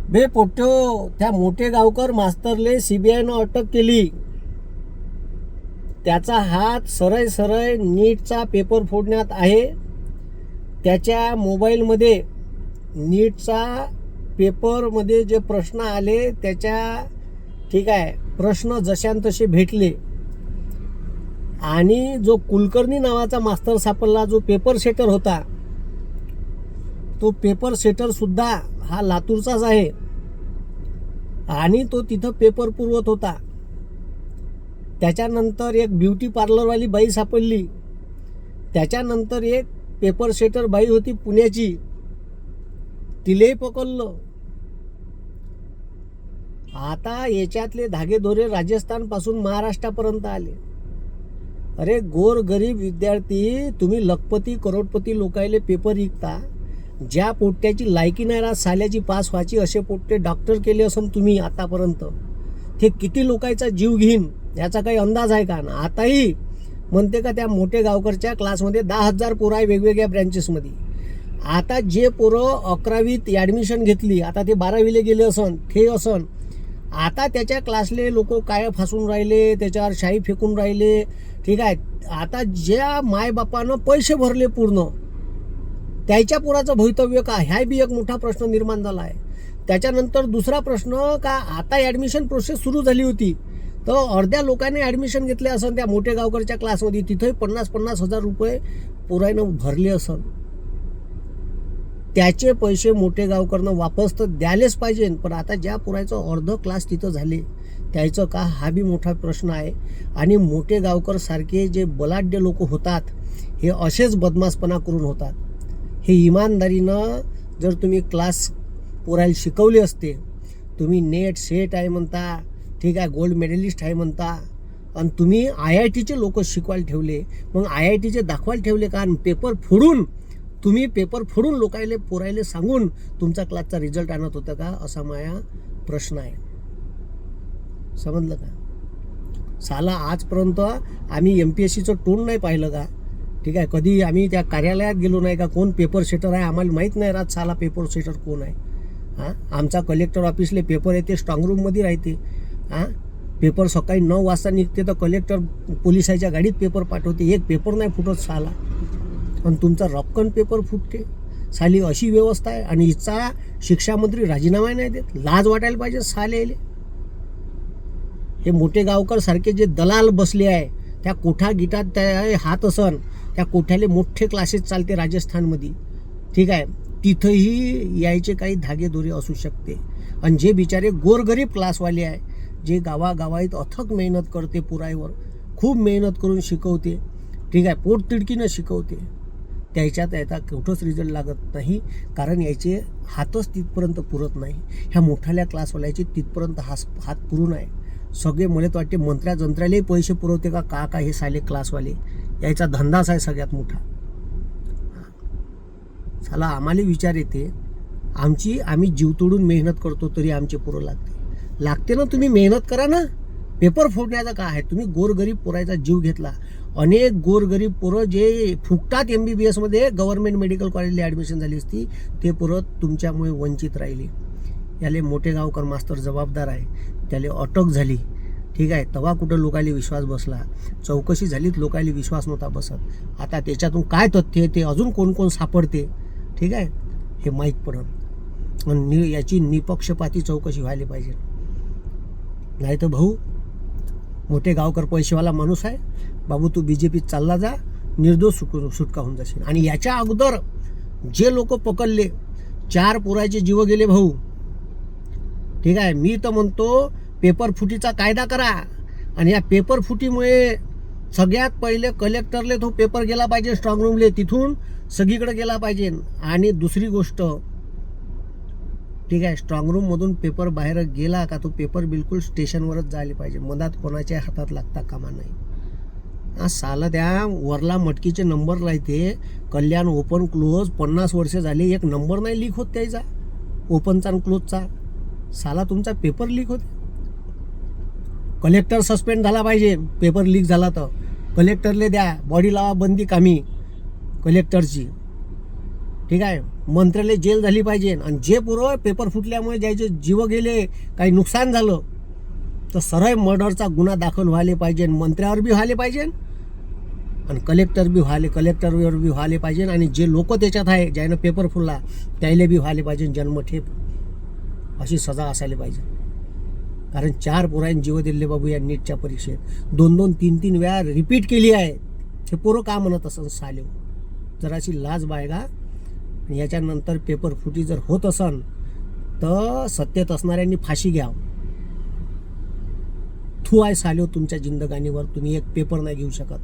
बे पोट्यो, त्या मोठे गावकर मास्तरले सीबीआयनं अटक केली. त्याचा हात सरळ सरळ नीटचा पेपर फोडण्यात आहे. त्याच्या मोबाईलमध्ये नीटचा पेपरमध्ये जे प्रश्न आले त्याच्या ठीक आहे प्रश्न जशान तसे भेटले. आणि जो कुलकर्णी नावाचा मास्तर सापडला, जो पेपर सेटर होता, तो पेपर सेटर सुद्धा हा लातूरचाच आहे आणि तो तिथं पेपर पुरवत होता. त्याच्यानंतर एक ब्युटी पार्लरवाली बाई सापडली. त्याच्यानंतर एक पेपर सेटर बाई होती पुण्याची, तिलेही पकडलं. आता याच्यातले धागेदोरे राजस्थानपासून महाराष्ट्रापर्यंत आले. अरे गोर गरीब विद्यार्थी, तुम्ही लखपती करोडपती लोकायले पेपर विकता. ज्या पोट्ट्याची लायकी नाही राहत साल्याची पास व्हायची, असे पोट्टे डॉक्टर केले असून तुम्ही आतापर्यंत. ते किती लोकांचा जीव घेईन याचा काही अंदाज आहे का? आताही म्हणते का त्या मोठे गावकरच्या क्लासमध्ये 10,000 पोरं आहे वेगवेगळ्या ब्रँचेसमध्ये. आता जे पोरं 11वीत ॲडमिशन घेतली, आता ते 12वीला गेले असन, ते असन. आता त्याच्या क्लासले लोक काय फासून राहिले, त्याच्यावर शाई फेकून राहिले. ठीक आहे, आता ज्या मायबापानं पैसे भरले पूर्ण, त्याच्या पोराचं भवितव्य का, ह्या बी एक मोठा प्रश्न निर्माण झाला आहे. त्याच्यानंतर दुसरा प्रश्न का, आता ॲडमिशन प्रोसेस सुरू झाली होती तर अर्ध्या लोकांनी ॲडमिशन घेतले असन त्या मोठे गावकरच्या क्लासमध्ये, तिथंही 50-50 हजार रुपये पोरानं भरले असन. त्याचे पैसे मोठे गावकरनं वापस तर द्यायलाच पाहिजे. पण आता ज्या पोराचं अर्ध क्लास तिथं झाले त्याचं का, हा बी मोठा प्रश्न आहे. आणि मोठे गावकर सारखे जे बलाढ्य लोक होतात हे असेच बदमाशपणा करून होतात. हे इमानदारीनं जर तुम्ही क्लास पोरायला शिकवले असते, तुम्ही नेट सेट आहे म्हणता, ठीक आहे, गोल्ड मेडलिस्ट आहे म्हणता, आणि तुम्ही IITचे लोक शिकवायला ठेवले, मग IITचे दाखवायला ठेवले का? पेपर फोडून तुम्ही पेपर फोडून लोकायले पोरायले सांगून तुमचा क्लासचा रिझल्ट आणत होता का, असा माझा प्रश्न आहे. समजलं का? साला आजपर्यंत आम्ही MPSCचं तोंड नाही पाहिलं का? ठीक आहे, कधी आम्ही त्या कार्यालयात गेलो नाही का? कोण पेपर सेटर आहे आम्हाला माहीत नाही राहत. साला पेपर सेटर कोण आहे? हां, आमचा कलेक्टर ऑफिसले पेपर येते, स्ट्रॉंग रूममध्ये राहते. हां, पेपर सकाळी 9 वाजता निघते तर कलेक्टर पोलिसाच्या गाडीत पेपर पाठवते. एक पेपर नाही फुटत साला, आणि तुमचा रपकन पेपर फुटते. साली अशी व्यवस्था आहे. आणि हिचा शिक्षामंत्री राजीनामा नाही देत. लाज वाटायला पाहिजे सालेले. हे मोठे गावकर सारखे जे दलाल बसले आहे त्या कोठा गिटात त्या हात असन, त्या कोठ्याले मोठे क्लासेस चालते राजस्थानमध्ये. ठीक आहे, तिथंही यायचे काही धागेदोरे असू शकते. आणि जे बिचारे गोरगरीब क्लासवाले आहे, जे गावागावात अथक मेहनत करते, पुराईवर खूप मेहनत करून शिकवते, ठीक आहे, पोटतिडकीनं शिकवते, त्याच्यात याचा कुठंच रिझल्ट लागत नाही. कारण याचे हातच तिथपर्यंत पुरत नाही. ह्या मोठ्याल्या क्लासवाल्याचे तिथपर्यंत हात पुरून आहे. सगळे मला तर वाटते मंत्र्या जंत्र्यालाही पैसे पुरवते का हे साले क्लासवाले. याचा धंदाच आहे सगळ्यात मोठा. साला आम्हाला विचार येते, आम्ही जीव तोडून मेहनत करतो तरी आमचे पोरं लागते ना. तुम्ही मेहनत करा ना. पेपर फोडण्याचा काय आहे? तुम्ही गोरगरीब पोरायचा जीव घेतला. अनेक गोरगरीब पोरं जे फुकटात MBBS मध्ये गव्हर्नमेंट मेडिकल कॉलेजला ॲडमिशन झाली असती, ते पोरं तुमच्यामुळे वंचित राहिले. याले मोठे गावकर मास्तर जबाबदार आहे. त्याला अटक झाली, ठीक आहे, तेव्हा कुठं लोकांनी विश्वास बसला. चौकशी झालीत, लोकांनी विश्वास नव्हता बसत. आता त्याच्यातून काय तथ्य ते अजून कोण कोण सापडते, ठीक आहे, हे माहीत पडत. आणि याची निपक्षपाती चौकशी व्हायला पाहिजे. नाही तर भाऊ, मोठे गावकर पैसेवाला माणूस आहे बाबू, तू BJPत चालला जा, निर्दोष सुटका होऊन जाशील. आणि याच्या अगोदर जे लोक पकडले, 4 पोराचे जीव गेले भाऊ. ठीक आहे, मी तर म्हणतो पेपर फुटीचा कायदा करा. आणि या पेपर फुटीमुळे सगळ्यात पहिले कलेक्टरले तो पेपर गेला पाहिजे स्ट्रॉंग रूमले, तिथून सगळीकडे गेला पाहिजे. आणि दुसरी गोष्ट, ठीक आहे, स्ट्रॉंग रूममधून पेपर बाहेर गेला का तो पेपर बिलकुल स्टेशनवरच जायला पाहिजे, मधात कोणाच्या हातात लागता कामा नाही. साला त्या वरला मटकीचे नंबर राहते, कल्याण ओपन क्लोज 50 वर्ष झाले, एक नंबर नाही लीक होत त्याचा, ओपनचा आणि क्लोजचा. साला तुमचा पेपर लीक होते. कलेक्टर सस्पेंड झाला पाहिजे पेपर लीक झाला तर. कलेक्टरले द्या बॉडी लावा बंदी कामी कलेक्टरची. ठीक आहे, मंत्र्याला जेल झाली पाहिजे. आणि जे पोरं पेपर फुटल्यामुळे ज्याचे जीव गेले, काही नुकसान झालं, तर सरळ मर्डरचा गुन्हा दाखल व्हायला पाहिजे. मंत्र्यावर बी व्हायला पाहिजे आणि कलेक्टरवर बी व्हायला पाहिजे. आणि जे लोक त्याच्यात आहे ज्यानं पेपर फुटला त्याला बी व्हायला पाहिजे जन्मठेप. अशी सजा असायला पाहिजे. कारण 4 पोरांनी जीव दिले बाबू या नीटच्या परीक्षेत. 2-2, 3-3 वेळा रिपीट केली आहे. हे पोरं का म्हणत असं साले, जराशी लाज बाळगा. याच्यानंतर पेपर फुटी जर होत असन तर सत्तेत असणाऱ्यांनी फाशी घ्याव. थू आहे साल्यो तुमच्या जिंदगानीवर, तुम्ही एक पेपर नाही घेऊ शकत.